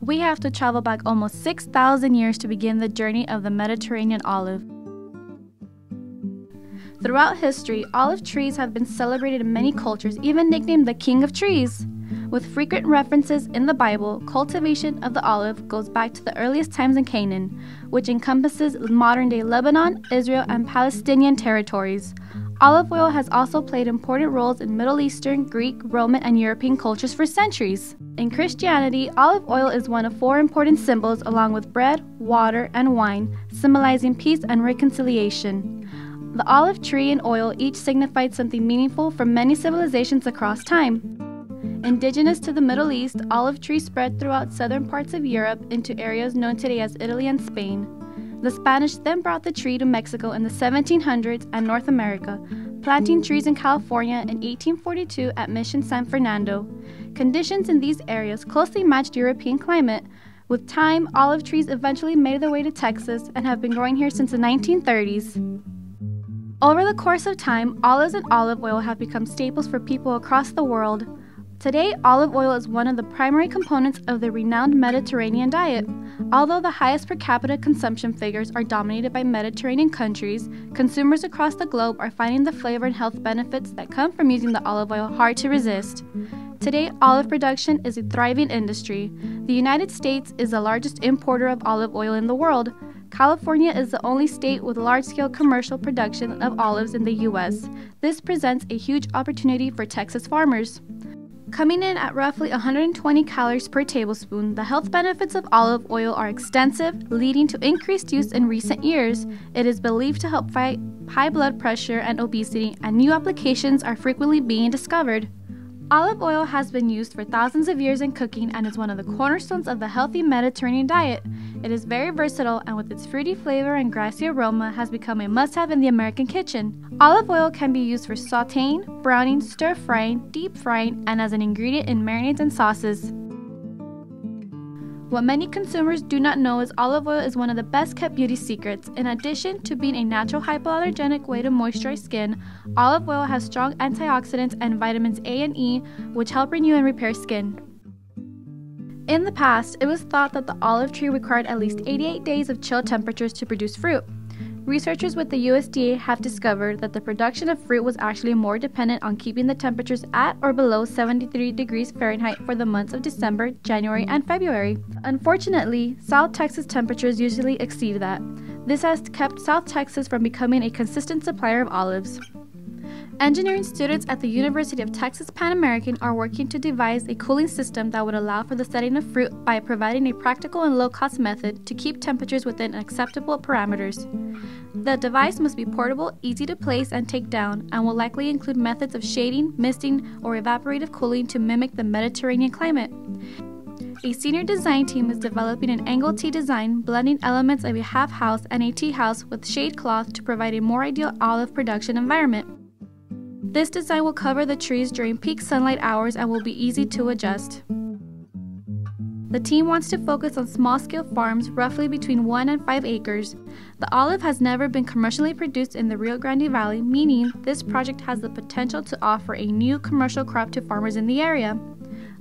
We have to travel back almost 6,000 years to begin the journey of the Mediterranean olive. Throughout history, olive trees have been celebrated in many cultures, even nicknamed the king of trees. With frequent references in the Bible, cultivation of the olive goes back to the earliest times in Canaan, which encompasses modern-day Lebanon, Israel, and Palestinian territories. Olive oil has also played important roles in Middle Eastern, Greek, Roman, and European cultures for centuries. In Christianity, olive oil is one of 4 important symbols along with bread, water, and wine, symbolizing peace and reconciliation. The olive tree and oil each signified something meaningful for many civilizations across time. Indigenous to the Middle East, olive trees spread throughout southern parts of Europe into areas known today as Italy and Spain. The Spanish then brought the tree to Mexico in the 1700s and North America, planting trees in California in 1842 at Mission San Fernando. Conditions in these areas closely matched European climate. With time, olive trees eventually made their way to Texas and have been growing here since the 1930s. Over the course of time, olives and olive oil have become staples for people across the world. Today, olive oil is one of the primary components of the renowned Mediterranean diet. Although the highest per capita consumption figures are dominated by Mediterranean countries, consumers across the globe are finding the flavor and health benefits that come from using the olive oil hard to resist. Today, olive production is a thriving industry. The United States is the largest importer of olive oil in the world. California is the only state with large-scale commercial production of olives in the U.S. This presents a huge opportunity for Texas farmers. Coming in at roughly 120 calories per tablespoon, the health benefits of olive oil are extensive, leading to increased use in recent years. It is believed to help fight high blood pressure and obesity, and new applications are frequently being discovered. Olive oil has been used for thousands of years in cooking and is one of the cornerstones of the healthy Mediterranean diet. It is very versatile and with its fruity flavor and grassy aroma has become a must-have in the American kitchen. Olive oil can be used for sautéing, browning, stir-frying, deep frying, and as an ingredient in marinades and sauces. What many consumers do not know is olive oil is one of the best-kept beauty secrets. In addition to being a natural hypoallergenic way to moisturize skin, olive oil has strong antioxidants and vitamins A and E, which help renew and repair skin. In the past, it was thought that the olive tree required at least 88 days of chill temperatures to produce fruit. Researchers with the USDA have discovered that the production of fruit was actually more dependent on keeping the temperatures at or below 73 degrees Fahrenheit for the months of December, January, and February. Unfortunately, South Texas temperatures usually exceed that. This has kept South Texas from becoming a consistent supplier of olives. Engineering students at the University of Texas Pan American are working to devise a cooling system that would allow for the setting of fruit by providing a practical and low-cost method to keep temperatures within acceptable parameters. The device must be portable, easy to place and take down, and will likely include methods of shading, misting, or evaporative cooling to mimic the Mediterranean climate. A senior design team is developing an angle T design, blending elements of a half house and a tea house with shade cloth to provide a more ideal olive production environment. This design will cover the trees during peak sunlight hours and will be easy to adjust. The team wants to focus on small-scale farms roughly between 1 and 5 acres. The olive has never been commercially produced in the Rio Grande Valley, meaning this project has the potential to offer a new commercial crop to farmers in the area.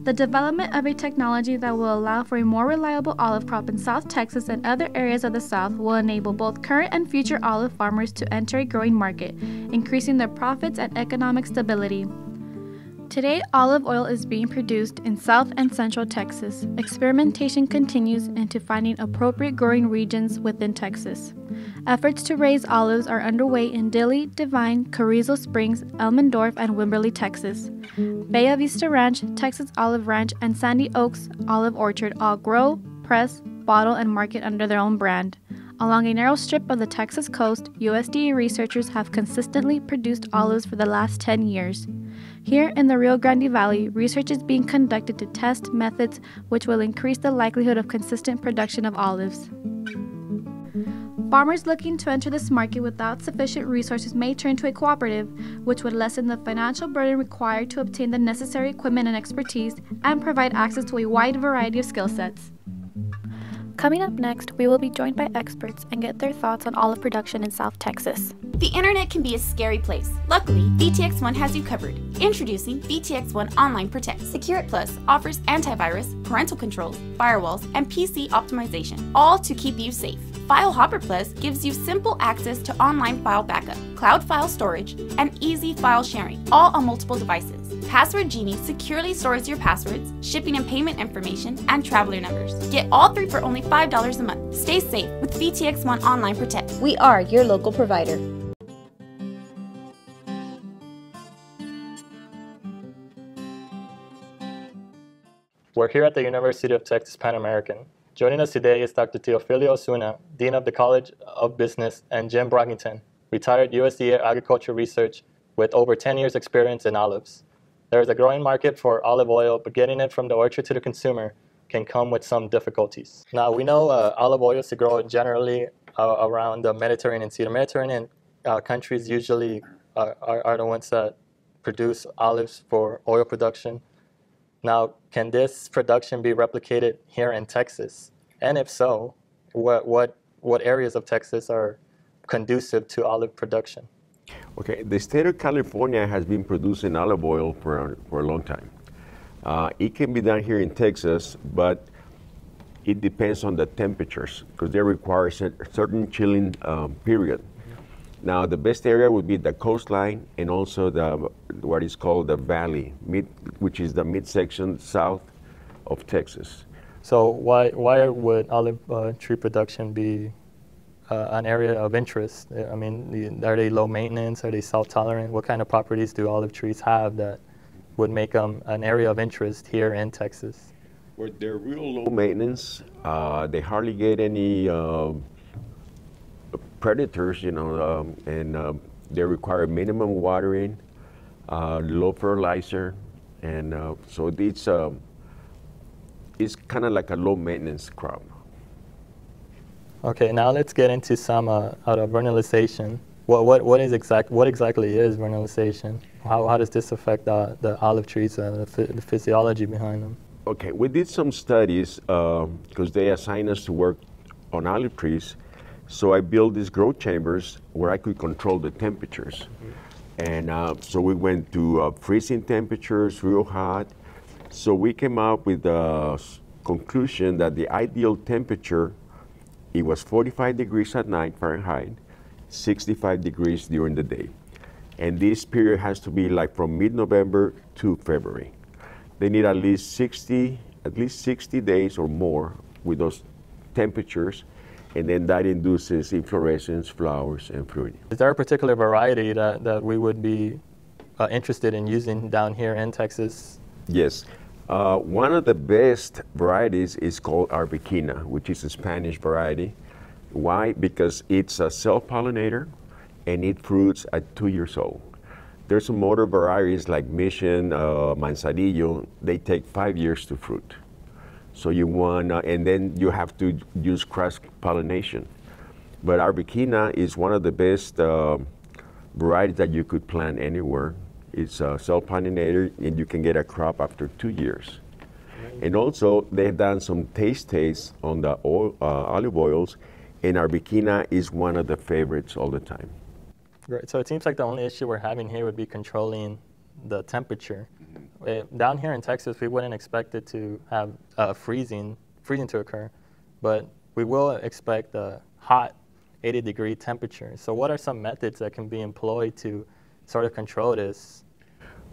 The development of a technology that will allow for a more reliable olive crop in South Texas and other areas of the South will enable both current and future olive farmers to enter a growing market, increasing their profits and economic stability. Today, olive oil is being produced in South and Central Texas. Experimentation continues into finding appropriate growing regions within Texas. Efforts to raise olives are underway in Dilley, Divine, Carrizo Springs, Elmendorf, and Wimberley, Texas. Bella Vista Ranch, Texas Olive Ranch, and Sandy Oaks Olive Orchard all grow, press, bottle, and market under their own brand. Along a narrow strip of the Texas coast, USDA researchers have consistently produced olives for the last 10 years. Here in the Rio Grande Valley, research is being conducted to test methods which will increase the likelihood of consistent production of olives. Farmers looking to enter this market without sufficient resources may turn to a cooperative, which would lessen the financial burden required to obtain the necessary equipment and expertise and provide access to a wide variety of skill sets. Coming up next, we will be joined by experts and get their thoughts on olive production in South Texas. The internet can be a scary place. Luckily, VTX1 has you covered. Introducing VTX1 Online Protect. Secure It Plus offers antivirus, parental controls, firewalls, and PC optimization, all to keep you safe. File Hopper Plus gives you simple access to online file backup, cloud file storage, and easy file sharing, all on multiple devices. Password Genie securely stores your passwords, shipping and payment information, and traveler numbers. Get all three for only $5 a month. Stay safe with VTX1 Online Protect. We are your local provider. We're here at the University of Texas Pan American. Joining us today is Dr. Teofilio Ozuna, Dean of the College of Business, and Jim Brockington, retired USDA agriculture research with over 10 years experience in olives. There is a growing market for olive oil, but getting it from the orchard to the consumer can come with some difficulties. Now, we know olive oil is to grow generally around the Mediterranean Sea. The Mediterranean countries usually are the ones that produce olives for oil production. Now, can this production be replicated here in Texas? And if so, what areas of Texas are conducive to olive production? Okay, the state of California has been producing olive oil for a long time. It can be done here in Texas, but it depends on the temperatures because they require a certain chilling period. Now, the best area would be the coastline and also what is called the valley, which is the midsection south of Texas. So why would olive tree production be an area of interest? I mean, are they low maintenance? Are they salt-tolerant? What kind of properties do olive trees have that would make them an area of interest here in Texas? Well, they're real low maintenance. They hardly get any predators, and they require minimum watering, low fertilizer, and so it's kind of like a low maintenance crop. Okay, now let's get into some out of vernalization. What exactly is vernalization? How does this affect the olive trees, the physiology behind them? Okay, we did some studies because they assigned us to work on olive trees. So I built these grow chambers where I could control the temperatures. And so we went to freezing temperatures, real hot. So we came up with the conclusion that the ideal temperature, it was 45 degrees at night Fahrenheit, 65 degrees during the day. And this period has to be like from mid-November to February. They need at least 60 days or more with those temperatures, and then that induces inflorescence, flowers, and fruiting. Is there a particular variety that we would be interested in using down here in Texas? Yes. One of the best varieties is called Arbequina, which is a Spanish variety. Why? Because it's a self-pollinator and it fruits at 2 years old. There's some other varieties like Mission, Manzanillo, they take 5 years to fruit. So you want, and then you have to use cross-pollination. But Arbequina is one of the best varieties that you could plant anywhere. It's a self-pollinator, and you can get a crop after 2 years. And also, they've done some taste tests on the olive oils, and Arbequina is one of the favorites all the time. Great. So it seems like the only issue we're having here would be controlling the temperature. Down here in Texas, we wouldn't expect it to have freezing to occur, but we will expect a hot 80-degree temperature. So what are some methods that can be employed to sort of control this?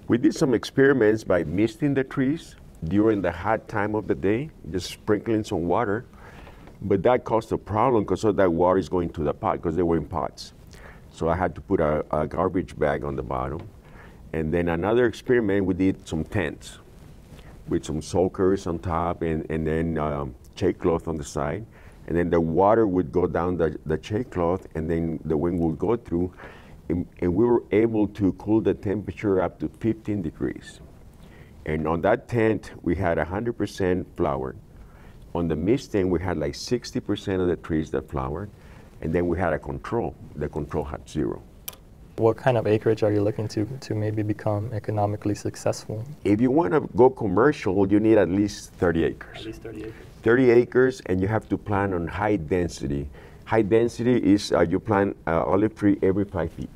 We did some experiments by misting the trees during the hot time of the day, just sprinkling some water, but that caused a problem because all that water is going to the pot because they were in pots. So I had to put a garbage bag on the bottom. And then another experiment, we did some tents with some soakers on top and then shade cloth on the side. And then the water would go down the shade cloth and then the wind would go through. And we were able to cool the temperature up to 15 degrees. And on that tent, we had 100% flowered. On the mist tent, we had like 60% of the trees that flowered. And then we had a control. The control had 0. What kind of acreage are you looking to maybe become economically successful? If you want to go commercial, you need at least 30 acres. At least 30 acres. 30 acres, and you have to plant on high density. High density is you plant olive tree every 5 feet.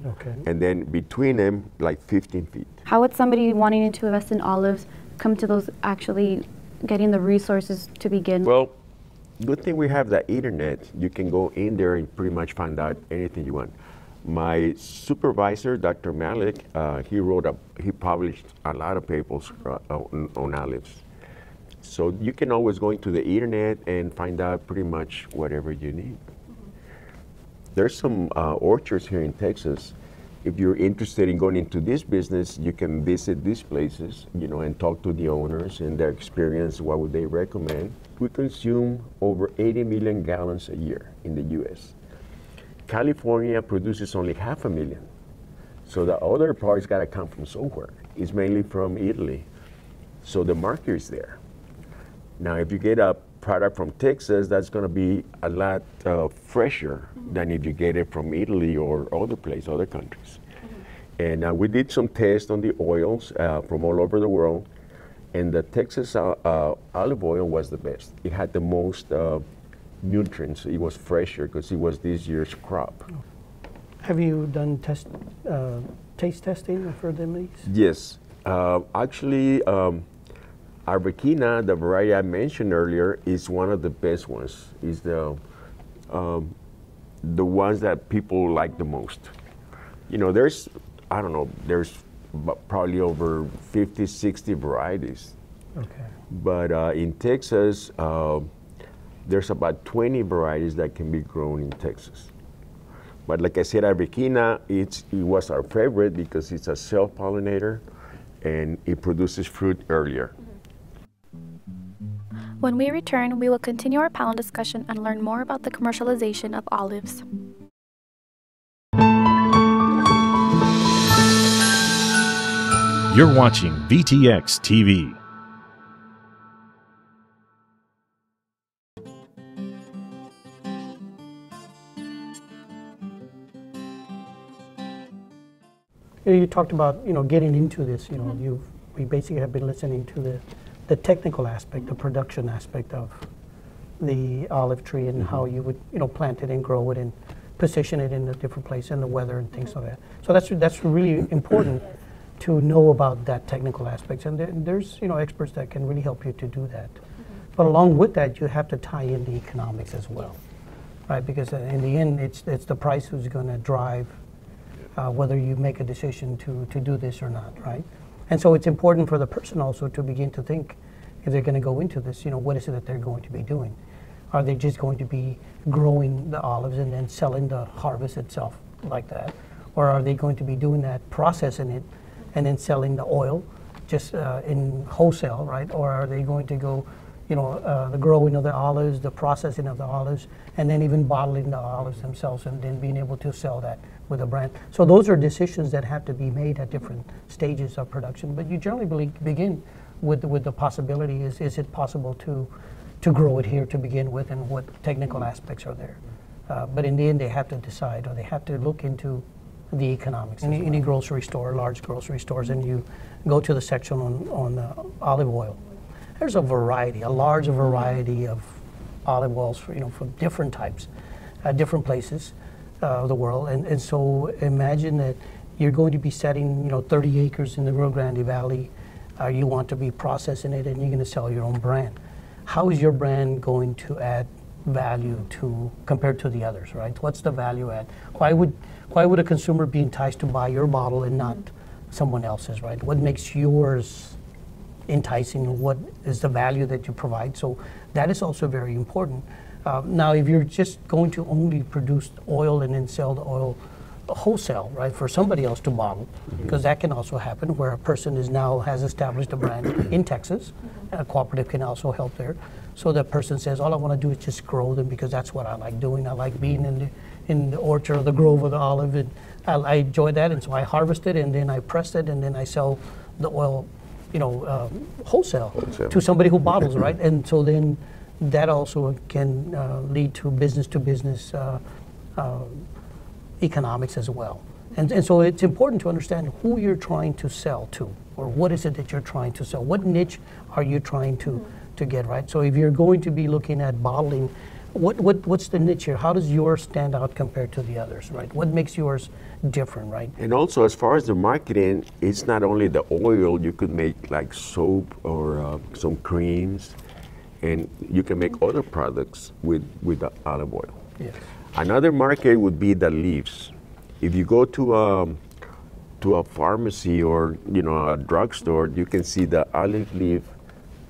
Okay. And then between them, like 15 feet. How would somebody wanting to invest in olives come to those actually getting the resources to begin? Well, good thing we have the internet. You can go in there and pretty much find out anything you want. My supervisor, Dr. Malik, he published a lot of papers on olives. So you can always go into the internet and find out pretty much whatever you need. There's some orchards here in Texas. If you're interested in going into this business, you can visit these places, and talk to the owners and their experience. What would they recommend? We consume over 80 million gallons a year in the U.S. California produces only 500,000. So the other part's got to come from somewhere. It's mainly from Italy. So the market is there. Now, if you get a product from Texas, that's going to be a lot fresher than if you get it from Italy or other countries. And we did some tests on the oils from all over the world, and the Texas olive oil was the best. It had the most nutrients. It was fresher because it was this year's crop. Have you done taste testing for them? Yes. Actually, Arbequina, the variety I mentioned earlier, is one of the best ones. Is the ones that people like the most. There's probably over 50, 60 varieties. Okay. But in Texas, there's about 20 varieties that can be grown in Texas. But like I said, Arbequina, it was our favorite because it's a self-pollinator and it produces fruit earlier. When we return, we will continue our panel discussion and learn more about the commercialization of olives. You're watching VTX TV. You talked about getting into this. We basically have been listening to the technical aspect, the production aspect of the olive tree and how you would plant it and grow it and position it in a different place and the weather and things like that. So that's really important to know about that technical aspects, and there's experts that can really help you to do that. But along with that, you have to tie in the economics as well, right? Because in the end, it's the price who's going to drive whether you make a decision to do this or not, right? And so it's important for the person also to begin to think, if they're going to go into this, what is it that they're going to be doing? Are they just going to be growing the olives and then selling the harvest itself like that? Or are they going to be doing that, processing it, and then selling the oil just in wholesale, right? Or are they going to go, the growing of the olives, the processing of the olives, and then even bottling the olives themselves and then being able to sell that with a brand? So those are decisions that have to be made at different stages of production. But you generally begin with the possibility, is it possible to grow it here to begin with, and what technical aspects are there? But in the end, they have to decide, or they have to look into the economics. Any grocery store, large grocery stores, and you go to the section on olive oil. There's a large variety of olive oils from different types, different places of the world. And so imagine that you're going to be setting 30 acres in the Rio Grande Valley. You want to be processing it, and you're going to sell your own brand. How is your brand going to add value compared to the others, right? What's the value add? Why would a consumer be enticed to buy your bottle and not someone else's, right? What makes yours enticing? What is the value that you provide? So that is also very important. Now, if you're just going to only produce oil and then sell the oil wholesale, right, for somebody else to bottle, because that can also happen where a person has established a brand in Texas, and a cooperative can also help there. So that person says, all I want to do is just grow them because that's what I like doing. I like being in the orchard or the grove of the olive, and I enjoy that, and so I harvest it, and then I press it, and then I sell the oil, wholesale to somebody who bottles, right? And so then that also can lead to business economics as well. And so it's important to understand who you're trying to sell to, or what is it that you're trying to sell. What niche are you trying to to get, right? So if you're going to be looking at bottling, what's the niche here? How does yours stand out compared to the others, right? What makes yours different, right? And also, as far as the marketing, it's not only the oil. You could make like soap or some creams, and you can make other products with the olive oil. Yes. Another market would be the leaves. If you go to a pharmacy or a drugstore, you can see the olive leaf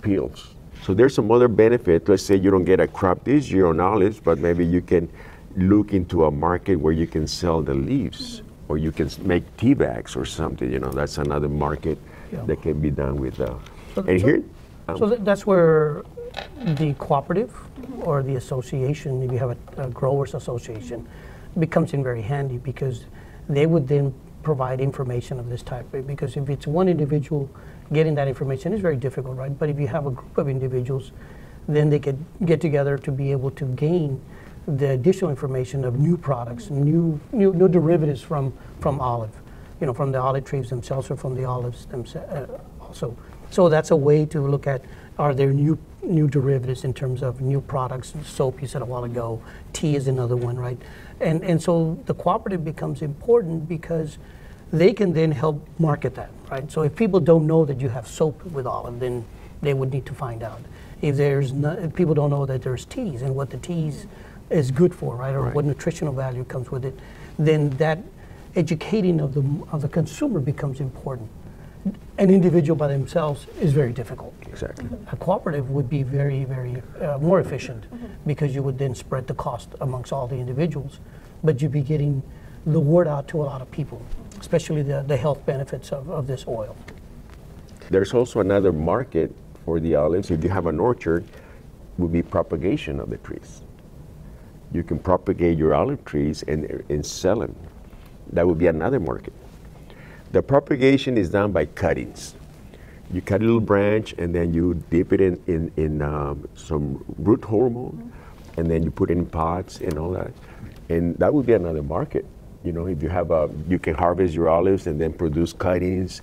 peels. So there's some other benefit. Let's say you don't get a crop this year on olives, but maybe you can look into a market where you can sell the leaves, or you can make tea bags or something. That's another market that can be done with. That's where the cooperative or the association, if you have a growers association, becomes in very handy, because they would then provide information of this type. Because if it's one individual getting that information is very difficult, right? But if you have a group of individuals, then they could get together to be able to gain the additional information of new products, new derivatives from olive, from the olive trees themselves or from the olives themselves also. So that's a way to look at, are there new derivatives in terms of new products? Soap, you said a while ago. Tea is another one, right? And so the cooperative becomes important, because they can then help market that, right? So if people don't know that you have soap with olive, then they would need to find out. If people don't know that there's teas and what the teas is good for, right, or what nutritional value comes with it, then that educating of the consumer becomes important. An individual by themselves is very difficult. Exactly. A cooperative would be very, very more efficient, because you would then spread the cost amongst all the individuals, but you'd be getting the word out to a lot of people, especially the health benefits of this oil. There's also another market for the olives. If you have an orchard, would be propagation of the trees. You can propagate your olive trees and sell them. That would be another market. The propagation is done by cuttings. You cut a little branch, and then you dip it in some root hormone, and then you put it in pots and all that. And that would be another market. If you have you can harvest your olives and then produce cuttings,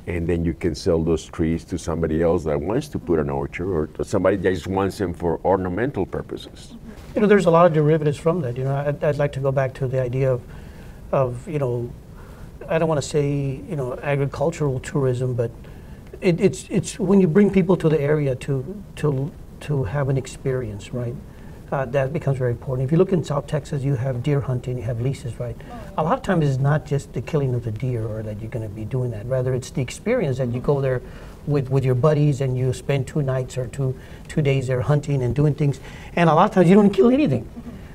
and then you can sell those trees to somebody else that wants to put an orchard, or to somebody that just wants them for ornamental purposes. There's a lot of derivatives from that. I'd like to go back to the idea of I don't want to say agricultural tourism, but it's when you bring people to the area to have an experience, right? That becomes very important. If you look in South Texas, you have deer hunting, you have leases, right? A lot of times it's not just the killing of the deer, or that you're going to be doing that. Rather, it's the experience that you go there with your buddies, and you spend 2 nights or two days there hunting and doing things. And a lot of times you don't kill anything,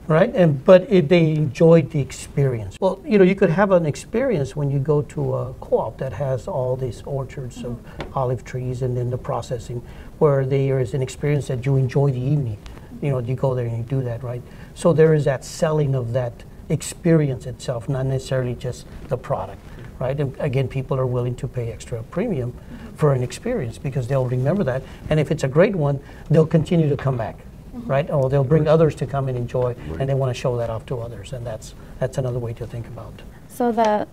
right? But they enjoyed the experience. Well, you could have an experience when you go to a co-op that has all these orchards of olive trees, and then the processing, where there is an experience that you enjoy the evening. You go there and you do that, right? So there is that selling of that experience itself, not necessarily just the product, right? And again, people are willing to pay extra premium for an experience, because they'll remember that. And if it's a great one, they'll continue to come back, right? Or they'll bring others to come and enjoy, and they want to show that off to others. And that's another way to think about it. So the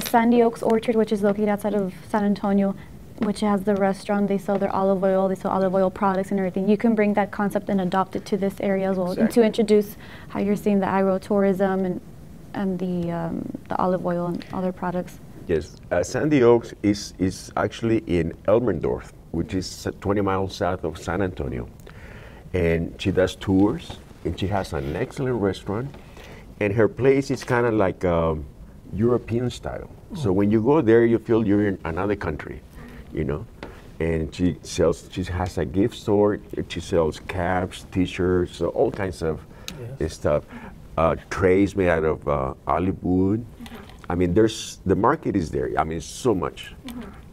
Sandy Oaks Orchard, which is located outside of San Antonio, which has the restaurant, they sell their olive oil, they sell olive oil products and everything. You can bring that concept and adopt it to this area as well, and to introduce how you're seeing the agro-tourism and the olive oil and other products. Yes, Sandy Oaks is actually in Elmendorf, which is 20 miles south of San Antonio. And she does tours, and she has an excellent restaurant. And her place is kind of like European style. So when you go there, you feel you're in another country. And she has a gift store. She sells caps, T-shirts, all kinds of stuff. Trays made out of olive wood. I mean, the market is there. I mean, so much.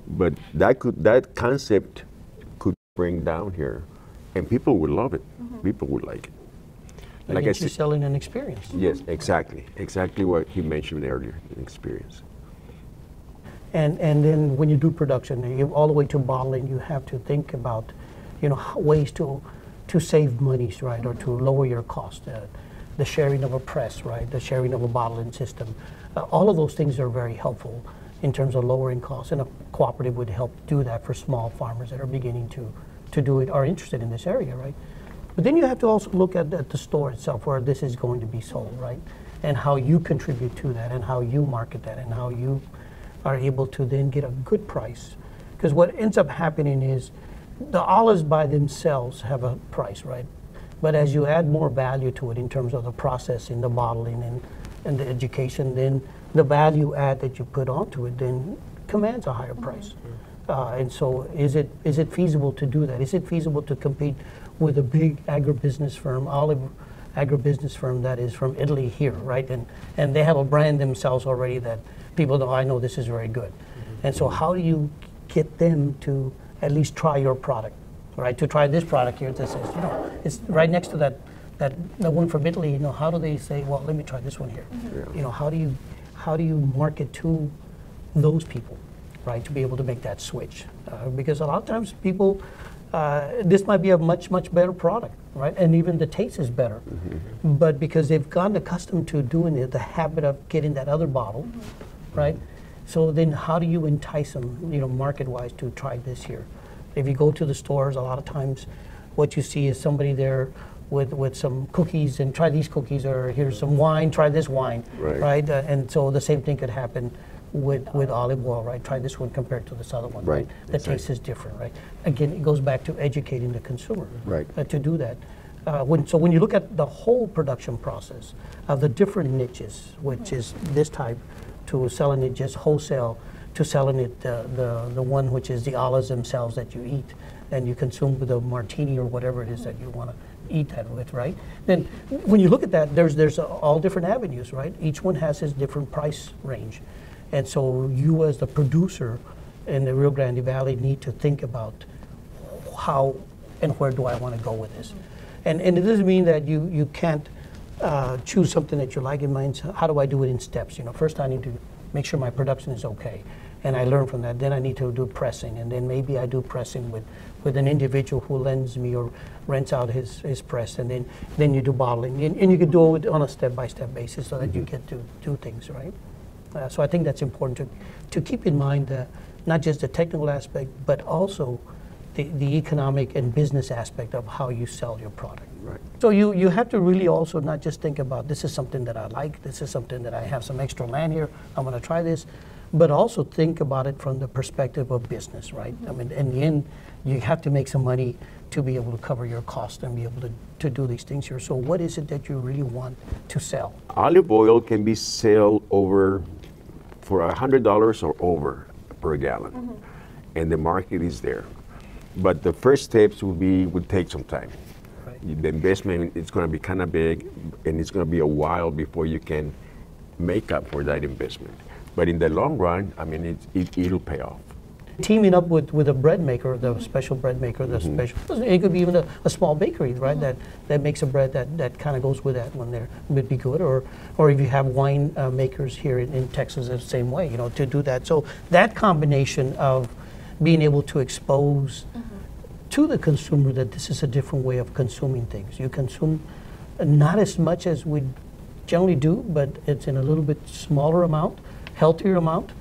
But that concept could bring down here, and people would love it. People would like it. Like I said, selling an experience. Yes, exactly what he mentioned earlier, an experience. And then when you do production, all the way to bottling, you have to think about, ways to save monies, right, or to lower your cost. The sharing of a press, right, the sharing of a bottling system. All of those things are very helpful in terms of lowering costs, and a cooperative would help do that for small farmers that are beginning to to do it are interested in this area, right? But then you have to also look at the store itself where this is going to be sold, right? And how you contribute to that and how you market that and how you are able to then get a good price. Because what ends up happening is the olives by themselves have a price, right? But as you add more value to it in terms of the processing, the bottling, and the education, then the value add that you put onto it then commands a higher price. And so is it feasible to do that? Is it feasible to compete with a big agribusiness firm, olive agribusiness firm that is from Italy here, right? And they have a brand themselves already that people know, I know this is very good. And so how do you get them to at least try your product, right? To try this product here that says, you know, it's right next to that the one from Italy, you know, how do they say, well, let me try this one here? You know, how do you market to those people, right, to be able to make that switch? Because a lot of times people, this might be a much, much better product, right? And even the taste is better. But because they've gotten accustomed to doing it, the habit of getting that other bottle, right? So then how do you entice them, you know, market-wise to try this here? If you go to the stores, a lot of times what you see is somebody there with some cookies and try these cookies, or here's some wine, try this wine, right? And so the same thing could happen with olive oil, right? Try this one compared to this other one, right? The taste is different, right? Again, it goes back to educating the consumer, to do that. So when you look at the whole production process of the different niches, which is this type, to selling it just wholesale, to selling it the one which is the olives themselves that you eat and you consume with a martini or whatever it is that you want to eat that with, right? Then when you look at that, there's all different avenues, right? Each one has its different price range. And so you as the producer in the Rio Grande Valley need to think about how and where do I want to go with this. And it doesn't mean that you can't choose something that you like in mind. How do I do it in steps? You know, first I need to make sure my production is okay. And I learn from that. Then I need to do pressing. And then maybe I do pressing with an individual who lends me or rents out his press. And then you do bottling. And you can do it on a step-by-step basis so that you get to do things, right? So I think that's important to keep in mind not just the technical aspect, but also the economic and business aspect of how you sell your product. Right. So you have to really also not just think about this is something that I like, this is something that I have some extra land here, I'm going to try this, but also think about it from the perspective of business, right? I mean, in the end, you have to make some money to be able to cover your cost and be able to do these things here. So what is it that you really want to sell? Olive oil can be sold over for $100 or over per gallon, and the market is there. But the first steps would take some time. The investment is going to be kind of big, and it's going to be a while before you can make up for that investment. But in the long run, I mean, it'll pay off. Teaming up with a bread maker, the special bread maker, it could be even a small bakery, right? That makes a bread that kind of goes with that one there would be good. Or if you have wine makers here in Texas, the same way, you know, to do that. So that combination of being able to expose to the consumer that this is a different way of consuming things. You consume not as much as we generally do, but it's in a little bit smaller amount, healthier amount,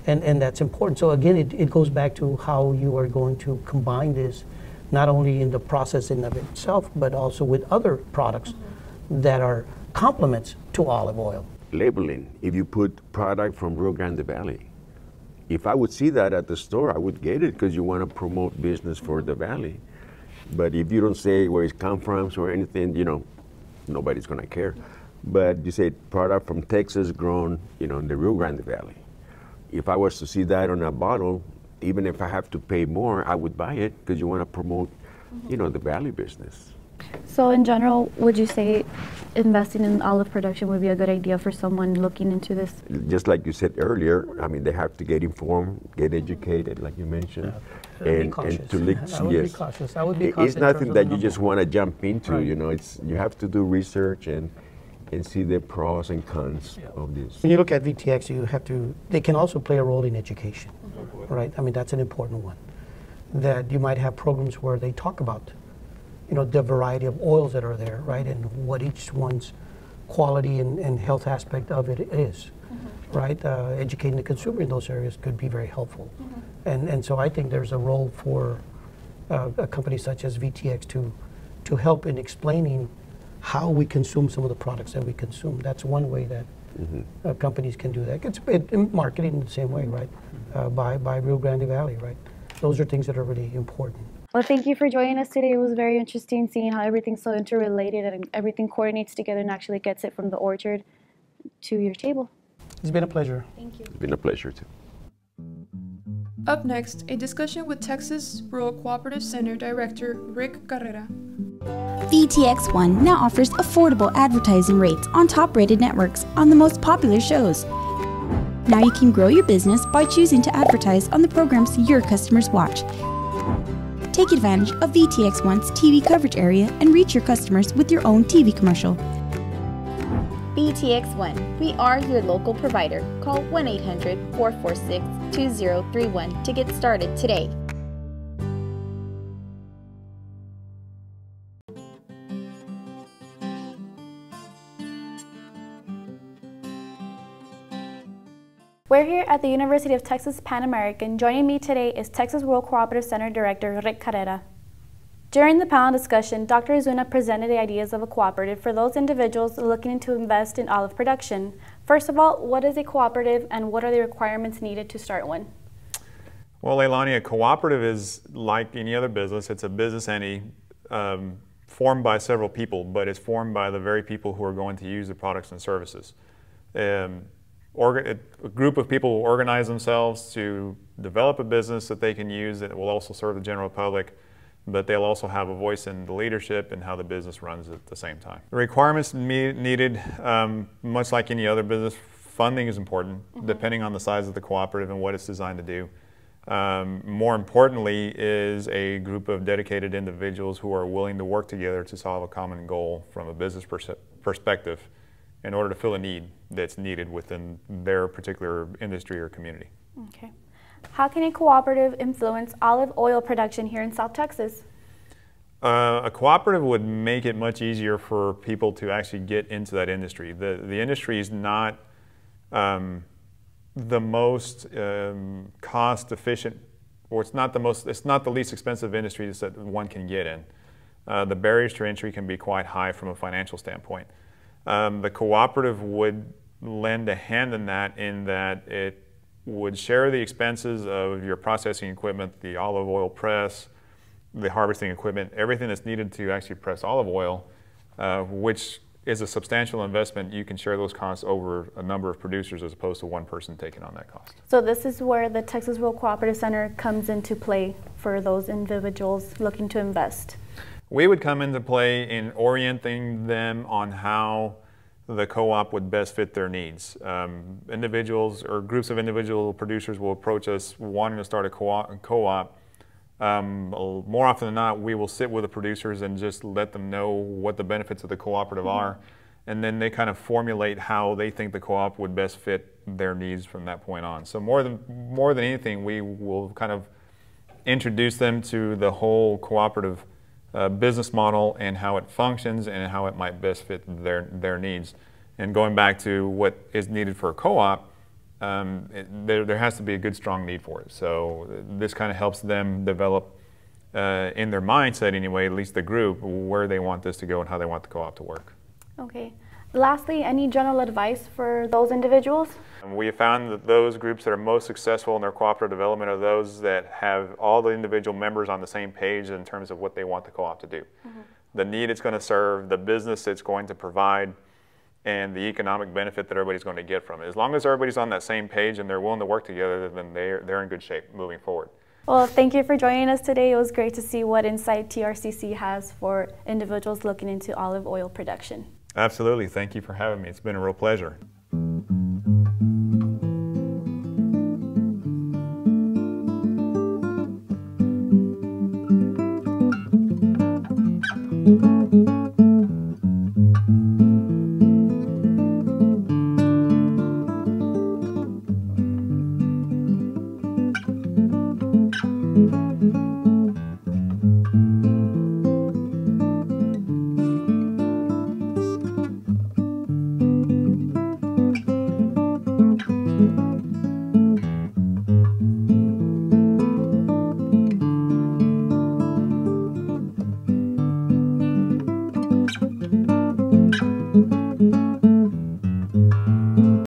and that's important. So again, it goes back to how you are going to combine this, not only in the processing of itself, but also with other products that are complements to olive oil. Labeling, if you put product from Rio Grande Valley, if I would see that at the store, I would get it because you want to promote business for the valley. But if you don't say where it comes from or anything, you know, nobody's going to care. But you say product from Texas grown, you know, in the Rio Grande Valley. If I was to see that on a bottle, even if I have to pay more, I would buy it because you want to promote, you know, the valley business. So in general, would you say investing in olive production would be a good idea for someone looking into this? Just like you said earlier, I mean, they have to get informed, get educated, like you mentioned, and to look. I would be cautious. I would be cautious. It's nothing that you just want to jump into. You know, you have to do research and see the pros and cons of this. When you look at VTX, they can also play a role in education, right? I mean, that's an important one. That you might have programs where they talk about, you know, the variety of oils that are there, right? And what each one's quality and health aspect of it is, right? Educating the consumer in those areas could be very helpful. And so I think there's a role for a company such as VTX to help in explaining how we consume some of the products that we consume. That's one way that companies can do that. It's marketing the same way, right? By Rio Grande Valley, right? Those are things that are really important. Well, thank you for joining us today. It was very interesting seeing how everything's so interrelated and everything coordinates together and actually gets it from the orchard to your table. It's been a pleasure. Thank you. It's been a pleasure too. Up next, a discussion with Texas Rural Cooperative Center Director Rick Carrera. VTX1 now offers affordable advertising rates on top-rated networks on the most popular shows. Now you can grow your business by choosing to advertise on the programs your customers watch. Take advantage of VTX1's TV coverage area and reach your customers with your own TV commercial. VTX1, we are your local provider. Call 1-800-446-2031 to get started today. We're here at the University of Texas Pan American. Joining me today is Texas Rural Cooperative Center Director Rick Carrera. During the panel discussion, Dr. Ozuna presented the ideas of a cooperative for those individuals looking to invest in olive production. First of all, what is a cooperative and what are the requirements needed to start one? Well, Leilani, a cooperative is like any other business. It's a business entity formed by several people, but it's formed by the very people who are going to use the products and services. A group of people will organize themselves to develop a business that they can use that will also serve the general public, but they'll also have a voice in the leadership and how the business runs at the same time. The requirements needed, much like any other business, funding is important, depending on the size of the cooperative and what it's designed to do. More importantly is a group of dedicated individuals who are willing to work together to solve a common goal from a business perspective in order to fill a need that's needed within their particular industry or community. Okay. How can a cooperative influence olive oil production here in South Texas? A cooperative would make it much easier for people to actually get into that industry. The industry is not the most cost efficient, or it's not the least expensive industry that one can get in. The barriers to entry can be quite high from a financial standpoint. The cooperative would lend a hand in that it would share the expenses of your processing equipment, the olive oil press, the harvesting equipment, everything that's needed to actually press olive oil, which is a substantial investment. You can share those costs over a number of producers as opposed to one person taking on that cost. So this is where the Texas Rural Cooperative Center comes into play for those individuals looking to invest. We would come into play in orienting them on how the co-op would best fit their needs. Individuals or groups of individual producers will approach us wanting to start a co-op. More often than not, we will sit with the producers and just let them know what the benefits of the cooperative are, and then they kind of formulate how they think the co-op would best fit their needs from that point on. So more than anything, we will kind of introduce them to the whole cooperative business model and how it functions and how it might best fit their needs. And going back to what is needed for a co-op, there has to be a good, strong need for it. So this kind of helps them develop in their mindset anyway, at least the group, where they want this to go and how they want the co-op to work. Okay. Lastly, any general advice for those individuals? We have found that those groups that are most successful in their cooperative development are those that have all the individual members on the same page in terms of what they want the co-op to do. The need it's going to serve, the business it's going to provide, and the economic benefit that everybody's going to get from it. As long as everybody's on that same page and they're willing to work together, then they're in good shape moving forward. Well, thank you for joining us today. It was great to see what insight TRCC has for individuals looking into olive oil production. Absolutely. Thank you for having me. It's been a real pleasure.